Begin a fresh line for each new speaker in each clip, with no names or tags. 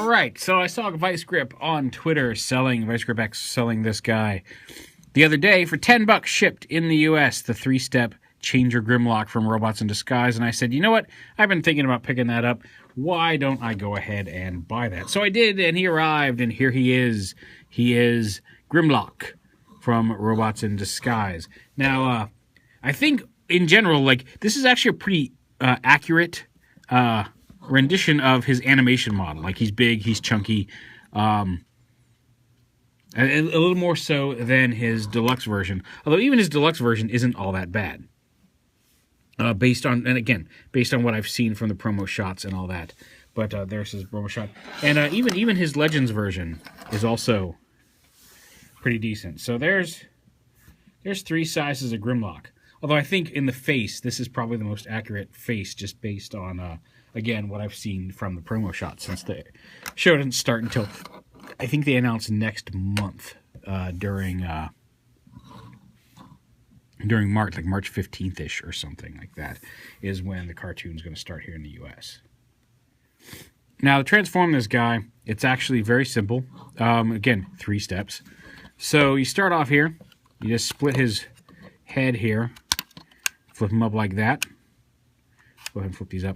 All right, so I saw Vice Grip on Twitter Vice Grip X selling this guy the other day for $10 shipped in the U.S., the 3-step changer Grimlock from Robots in Disguise, and I said, you know what, I've been thinking about picking that up. Why don't I go ahead and buy that? So I did, and he arrived, and here he is. He is Grimlock from Robots in Disguise. Now, I think, in general, like, this is actually a pretty accurate rendition of his animation model. Like, he's big, he's chunky, a little more so than his deluxe version. Although even his deluxe version isn't all that bad. Based on what I've seen from the promo shots and all that. But there's his promo shot. And even his Legends version is also pretty decent. So there's 3 sizes of Grimlock. Although I think in the face, this is probably the most accurate face, just based on, again, what I've seen from the promo shot, since the show doesn't start until, I think they announce next month during March, like March 15th-ish or something like that, is when the cartoon's going to start here in the U.S. Now, to transform this guy, it's actually very simple. Again, 3 steps. So you start off here. You just split his head here. Flip him up like that. Go ahead and flip these up.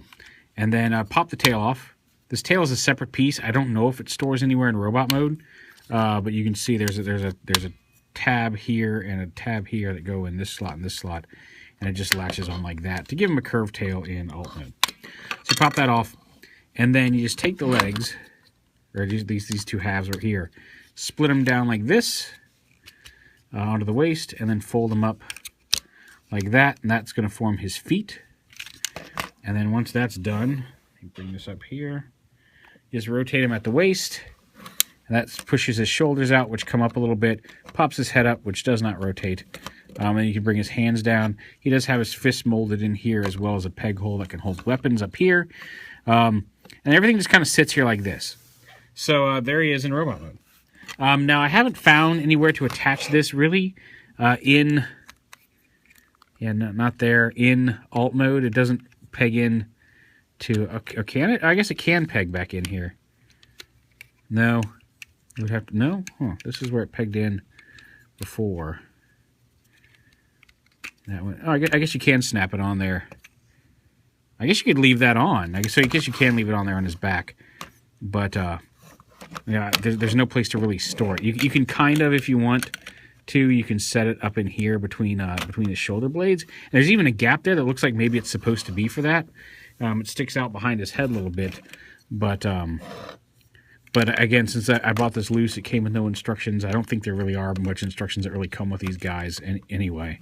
And then pop the tail off. This tail is a separate piece. I don't know if it stores anywhere in robot mode, but you can see there's a tab here and a tab here that go in this slot and this slot, and it just latches on like that to give him a curved tail in alt mode. So you pop that off, and then you just take the legs, or these 2 halves right here, split them down like this onto the waist, and then fold them up like that, and that's going to form his feet. And then once that's done, you bring this up here, just rotate him at the waist, and that pushes his shoulders out, which come up a little bit, pops his head up, which does not rotate. And you can bring his hands down. He does have his fist molded in here, as well as a peg hole that can hold weapons up here. And everything just kind of sits here like this. So there he is in robot mode. Now, I haven't found anywhere to attach this really in alt mode. It doesn't peg in to, or can it? I guess it can peg back in here. No. It would have to, no? Huh, this is where it pegged in before. That one. Oh, I guess you can snap it on there. I guess you could leave that on. I guess you can leave it on there on his back. But, yeah, there's no place to really store it. You can kind of, if you want to, you can set it up in here between the shoulder blades. And there's even a gap there that looks like maybe it's supposed to be for that. It sticks out behind his head a little bit. But again, since I bought this loose, it came with no instructions. I don't think there really are much instructions that really come with these guys anyway,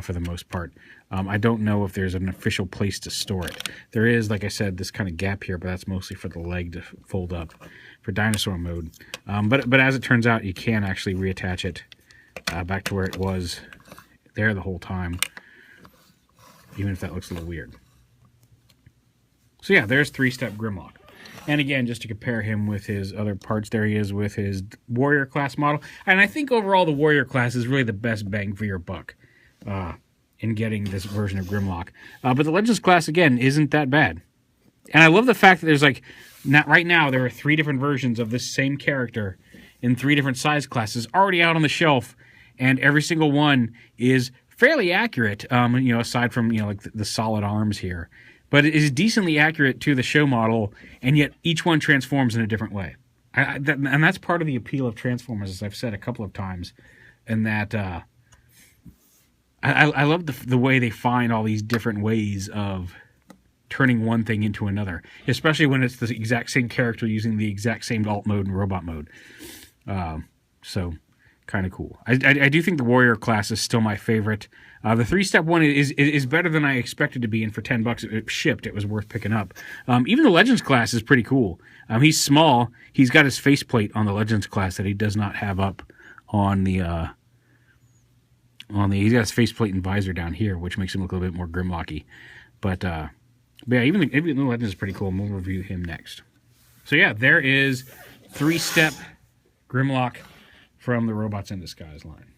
for the most part. I don't know if there's an official place to store it. There is, like I said, this kind of gap here, but that's mostly for the leg to fold up for dinosaur mode. But as it turns out, you can actually reattach it back to where it was there the whole time, even if that looks a little weird. So yeah, there's 3-step Grimlock. And again, just to compare him with his other parts, there he is with his Warrior class model. And I think overall the Warrior class is really the best bang for your buck in getting this version of Grimlock. But the Legends class, again, isn't that bad. And I love the fact that there's right now there are 3 different versions of this same character in 3 different size classes already out on the shelf. And every single one is fairly accurate, aside from, like the solid arms here. But it is decently accurate to the show model, and yet each one transforms in a different way. And that's part of the appeal of Transformers, as I've said a couple of times, and that I love the way they find all these different ways of turning one thing into another, especially when it's the exact same character using the exact same alt mode and robot mode. So kind of cool. I do think the Warrior class is still my favorite. The 3-step one is better than I expected to be, and for $10 it shipped, it was worth picking up. Even the Legends class is pretty cool. He's small. He's got his faceplate on the Legends class that he does not have up on the he's got his faceplate and visor down here, which makes him look a little bit more Grimlocky. But yeah, even the Legends is pretty cool, and we'll review him next. So yeah, there is 3-step Grimlock from the Robots in Disguise line.